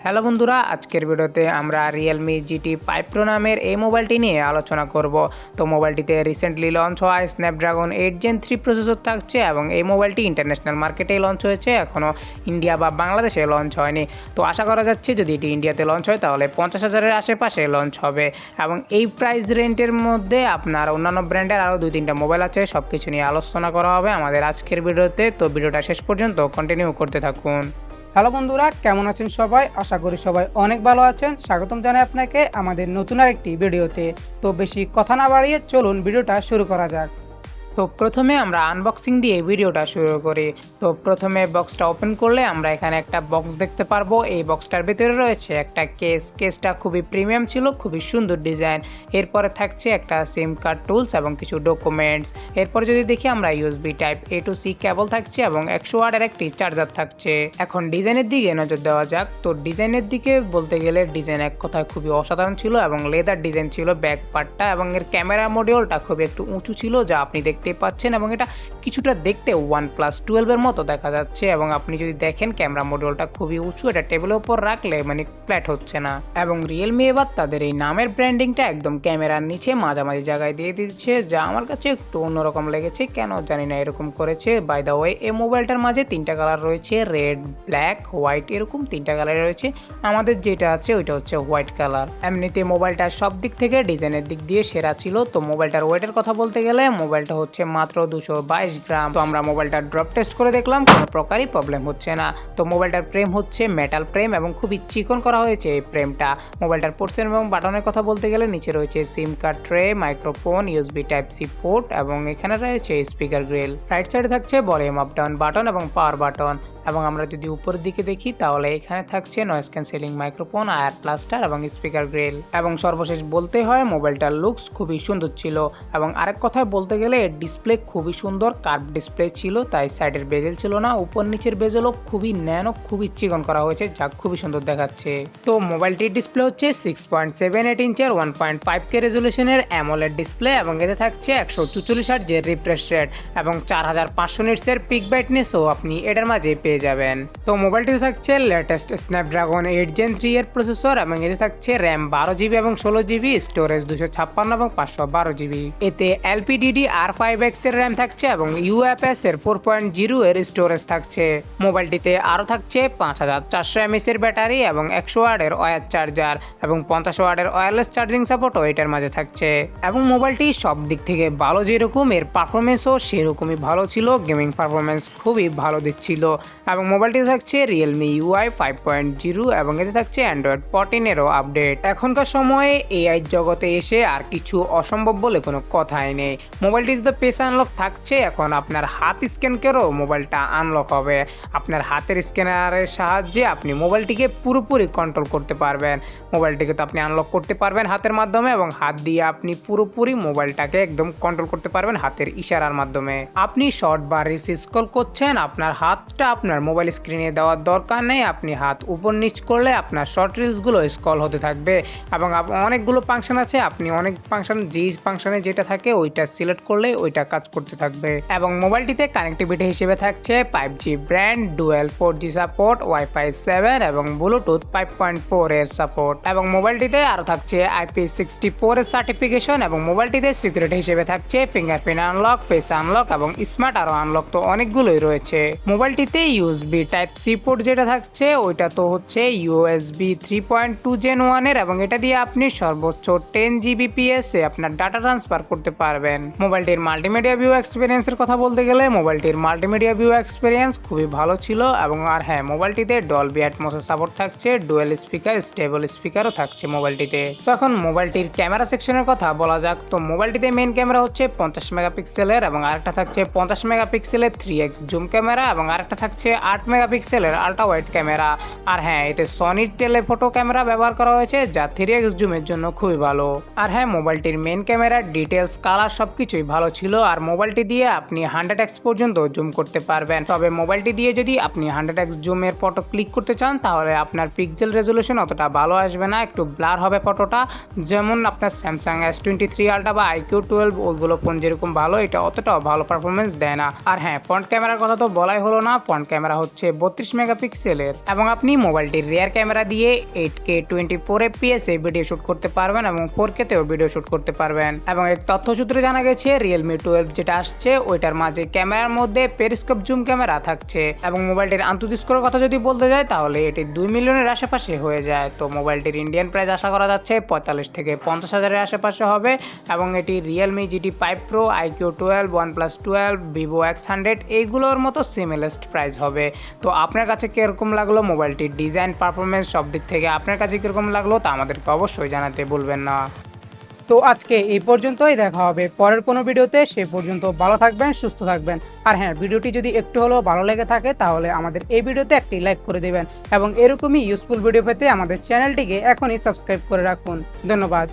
Hello বন্ধুরা, আজকের ভিডিওতে আমরা Realme GT 5 Pro নামের এই মোবাইলটি নিয়ে আলোচনা করব। তো মোবাইলটিতে রিসেন্টলি লঞ্চ হওয়া স্ন্যাপড্রাগন 8 Gen 3 প্রসেসর থাকছে এবং এই মোবাইলটি ইন্টারন্যাশনাল মার্কেটেই লঞ্চ হয়েছে, এখনও ইন্ডিয়া বা বাংলাদেশে লঞ্চ হয়নি। তো আশা করা যাচ্ছে যদি এটি ইন্ডিয়াতে লঞ্চ হয় তাহলে 50,000-এর আশেপাশে লঞ্চ হবে এবং এই প্রাইস রেঞ্জের মধ্যে আপনার অন্যান্য ব্র্যান্ডের আরও 2-3টা মোবাইল আছে, সব কিছু নিয়ে আলোচনা করা হবে আমাদের আজকের ভিডিওতে। তো ভিডিওটা শেষ পর্যন্ত কন্টিনিউ করতে থাকুন। হ্যালো বন্ধুরা, কেমন আছেন সবাই? আশা করি সবাই অনেক ভালো আছেন। স্বাগতম জানাই আপনাকে আমাদের নতুন আরেকটি ভিডিওতে। তো বেশি কথা না বাড়িয়ে চলুন ভিডিওটা শুরু করা যাক। তো প্রথমে আমরা আনবক্সিং দিয়ে ভিডিওটা শুরু করি। তো প্রথমে বক্সটা ওপেন করলে আমরা এখানে একটা বক্স দেখতে পারবো। এই বক্সটার ভিতরে রয়েছে একটা কেসটা খুবই প্রিমিয়াম ছিল, খুবই সুন্দর ডিজাইন। এরপরে থাকছে একটা সিম কার্ড টুলস এবং কিছু ডকুমেন্টস। এরপর যদি দেখি আমরা USB type A to C কেবল থাকছে এবং 100 ওয়াটের একটি চার্জার থাকছে। এখন ডিজাইনের দিকে নজর দেওয়া যাক। তো ডিজাইনের দিকে বলতে গেলে ডিজাইন এক কথায় খুবই অসাধারণ ছিল এবং লেদার ডিজাইন ছিল ব্যাক পার্টটা, এবং এর ক্যামেরা মডিউলটা খুবই একটু উঁচু ছিল যা আপনি দেখতে পাচ্ছেন, এবং এটা কিছুটা দেখতে OnePlus 12 এর মতো দেখা যাচ্ছে। এবং আপনি যদি দেখেন ক্যামেরা মডিউলটা খুবই উঁচু, এটা টেবিলের উপর রাখলে ফ্ল্যাট হচ্ছে না। এবং Realme এবার তাদের এই নামের ব্র্যান্ডিংটা একদম ক্যামেরার নিচে মাঝামাঝি জায়গায় দিয়ে দিচ্ছে, যা আমার কাছে একটু অন্যরকম লেগেছে। কেন জানি না এরকম করেছে। বাই দ্য ওয়ে, এই মোবাইলটার মাঝে 3টা কালার রয়েছে, রেড, ব্ল্যাক, হোয়াইট, এরকম 3টা কালার রয়েছে। আমাদের যেটা আছে ওইটা হচ্ছে হোয়াইট কালার। এমনিতে মোবাইলটা সব দিক থেকে ডিজাইনের দিক দিয়ে সেরা ছিল। তো মোবাইলটার ওয়েটের কথা বলতে গেলে মোবাইলটা হচ্ছে মাত্র 222 গ্রাম। তো আমরা মোবাইলটা ড্রপ টেস্ট করে দেখলাম, কোনো প্রকারই প্রবলেম হচ্ছে না। তো মোবাইলটার ফ্রেম হচ্ছে মেটাল ফ্রেম এবং খুবই চিকন করা হয়েছে এই ফ্রেমটা। মোবাইলটার পোর্টস এবং বাটনের কথা বলতে গেলে নিচে রয়েছে SIM card tray, microphone, USB type C port এবং এখানে রয়েছে স্পিকার গ্রিল। রাইট সাইডে থাকছে ভলিউম আপ ডাউন বাটন এবং পাওয়ার বাটন। এবং আমরা যদি উপরের দিকে দেখি তাহলে এখানে থাকছে নয়েজ ক্যান্সেলিং মাইক্রোফোন, আয়ার প্লাস্টার এবং স্পিকার গ্রিল। এবং সর্বশেষ বলতে হয় মোবাইলটার লুকস খুবই সুন্দর ছিল। এবং আরেক কথায় বলতে গেলে এর ডিসপ্লে খুবই সুন্দর, কার্ভ ডিসপ্লে ছিল, তাই সাইডের বেজেল ছিল না। উপর নিচের বেজেলও খুবই ন্যানো, খুবই চিকন করা হয়েছে, যা খুবই সুন্দর দেখাচ্ছে। তো মোবাইলটির ডিসপ্লে হচ্ছে 6.78 ইঞ্চের 1.5K রেজলিউশনের অ্যামোলেড ডিসপ্লে এবং এতে থাকছে 144 হার্টজের রিফ্রেশ রেট এবং 4500 নিটসের পিক ব্রাইটনেসও আপনি এটার মাঝে পেয়ে যাবেন। তো মোবাইলটিতে থাকছে লেটেস্ট স্ন্যাপড্রাগন 8 Gen 3 এর প্রসেসর এবং এতে থাকছে র্যাম 12GB এবং 16GB, স্টোরেজ 256 এবং 512GB। এতে LPDDR5X এর র্যাম থাকছে এবং UFS এর 4.0 এর স্টোরেজ থাকছে। মোবাইলটিতে আরও থাকছে 5400 mAh এর ব্যাটারি এবং 100 ওয়াটের ওয়্যার চার্জার এবং 50 ওয়াটের ওয়্যারলেস চার্জিং সাপোর্টও এটার মাঝে থাকছে। এবং মোবাইলটি সব দিক থেকে ভালো, যেরকম এর পারফরমেন্সও সেরকমই ভালো ছিল। গেমিং পারফরমেন্স খুবই ভালো দিচ্ছিল। এবং মোবাইলটিতে থাকছে Realme UI 5.0 এবং এতে থাকছে Android 14-এরও আপডেট। এখনকার সময়ে AI জগতে এসে আর কিছু অসম্ভব বলে কোনো কথাই নেই। মোবাইলটিতে তো পেস আনলক থাকছে, এখন আপনার হাত স্ক্যান করেও মোবাইলটা আনলক হবে। আপনার হাতের স্ক্যানারের সাহায্যে আপনি মোবাইলটিকে পুরোপুরি কন্ট্রোল করতে পারবেন। মোবাইলটিকে তো আপনি আনলক করতে পারবেন হাতের মাধ্যমে, এবং হাত দিয়ে আপনি পুরোপুরি মোবাইলটাকে একদম কন্ট্রোল করতে পারবেন হাতের ইশারার মাধ্যমে। আপনি শর্ট বা রিলস স্ক্রল করছেন, আপনার হাতটা আপনার মোবাইল স্ক্রিনে দেওয়ার দরকার নেই। আপনি হাত উপর নিচ করলে আপনার শর্ট রিলসগুলো স্ক্রল হতে থাকবে। এবং অনেকগুলো ফাংশন আছে, আপনি অনেক ফাংশন, যেই ফাংশনে যেটা থাকে ওইটা সিলেক্ট করলে ওইটা কাজ করতে থাকবে। এবং মোবাইলটিতে কানেক্টিভিটি হিসেবে থাকছে 5G brand, dual 4G support, Wi-Fi 7 এবং ব্লুটুথ 5.4 এর সাপোর্ট। এবং মোবাইলটিতে আরও থাকছে IP64 এর সার্টিফিকেশন। এবং মোবাইলটিতে সিকিউরিটি হিসেবে থাকছে ফিঙ্গারপ্রিন্ট আনলক, ফেস আনলক এবং স্মার্ট আরও আনলক, তো অনেকগুলোই রয়েছে। মোবাইলটিতে USB টাইপ সি পোর্ট যেটা থাকছে ওইটা তো হচ্ছে USB 3.2 Gen 1 এর, এবং এটা দিয়ে আপনি সর্বোচ্চ 10 Gbps এ আপনার ডাটা ট্রান্সফার করতে পারবেন। মোবাইলটির মাল্টিমিডিয়া ভিউ এক্সপিরিয়েন্সের কথা বলতে গেলে মোবাইলটির মাল্টিমিডিয়া ভিউ এক্সপিরিয়েন্স খুবই ভালো ছিল। এবং আর হ্যাঁ, মোবাইলটিতে ডলবি অ্যাটমসের সাপোর্ট থাকছে, ডুয়েল স্পিকার, স্টেবল স্পিকারও থাকছে মোবাইলটিতে। তো এখন মোবাইলটির ক্যামেরা সেকশনের কথা বলা যাক। তো মোবাইলটিতে মেইন ক্যামেরা হচ্ছে 50 মেগাপিক্সেলের এবং আরেকটা থাকছে 50 মেগাপিক্সেলের 3x জুম ক্যামেরা এবং আরেকটা থাকছে 8 মেগাপিক্সেলের আল্ট্রা ওয়াইড ক্যামেরা। আর হ্যাঁ, এতে সনির টেলিফোটো ক্যামেরা ব্যবহার করা হয়েছে, যা 3x জুমের জন্য খুবই ভালো। আর হ্যাঁ, মোবাইলটির মেইন ক্যামেরার ডিটেলস, কালার সবকিছুই ভালো ছিল। ছিল। আর মোবাইলটি দিয়ে আপনি 100x পর্যন্ত জুম করতে পারবেন। তবে মোবাইলটি দিয়ে যদি আপনি 100x জুমের ফটো ক্লিক করতে চান তাহলে আপনার পিক্সেল রেজলিউশন অতটা ভালো আসবে না, একটু ব্লার হবে ফটোটা। যেমন আপনার স্যামসাং S23 আলট্রা বা iQ12 ওইগুলো ফোন যেরকম ভালো, এটা অতটাও ভালো পারফরমেন্স দেয় না। আর হ্যাঁ, ফ্রন্ট ক্যামেরার কথা তো বলাই হলো না। ফ্রন্ট ক্যামেরা হচ্ছে 32 মেগাপিক্সেলের এবং আপনি মোবাইলটির রিয়ার ক্যামেরা দিয়ে 8K 24 FPS এ ভিডিও শুট করতে পারবেন এবং 4K তেও ভিডিও শুট করতে পারবেন। এবং এক তথ্যসূত্রে জানা গেছে Realme 12 যেটা আসছে ওইটার মাঝে ক্যামেরার মধ্যে পেরিস্কোপ জুম ক্যামেরা থাকছে। এবং মোবাইলটির আন্তর্জাতিক স্কোরের কথা যদি বলতে যায় তাহলে এটি 2 মিলিয়নের আশেপাশে হয়ে যায়। তো মোবাইলটির ইন্ডিয়ান প্রাইস আশা করা যাচ্ছে 45 থেকে 50 হাজারের আশেপাশে হবে। এবং এটি Realme GT5 Pro, iQ12, OnePlus 12, Vivo X100 এইগুলোর মতো সিমিলার প্রাইস হবে। তো আপনার কাছে কিরকম লাগলো মোবাইলটির ডিজাইন, পারফরমেন্স সব দিক থেকে আপনার কাছে কিরকম লাগলো তা আমাদেরকে অবশ্যই জানাতে ভুলবেন না। তো আজকে এই পর্যন্তই, দেখা হবে পরের কোনো ভিডিওতে। সে পর্যন্ত ভালো থাকবেন, সুস্থ থাকবেন। আর হ্যাঁ, ভিডিওটি যদি একটু হলেও ভালো লেগে থাকে তাহলে আমাদের এই ভিডিওতে একটি লাইক করে দেবেন এবং এরকমই ইউজফুল ভিডিও পেতে আমাদের চ্যানেলটিকে এখনই সাবস্ক্রাইব করে রাখুন। ধন্যবাদ।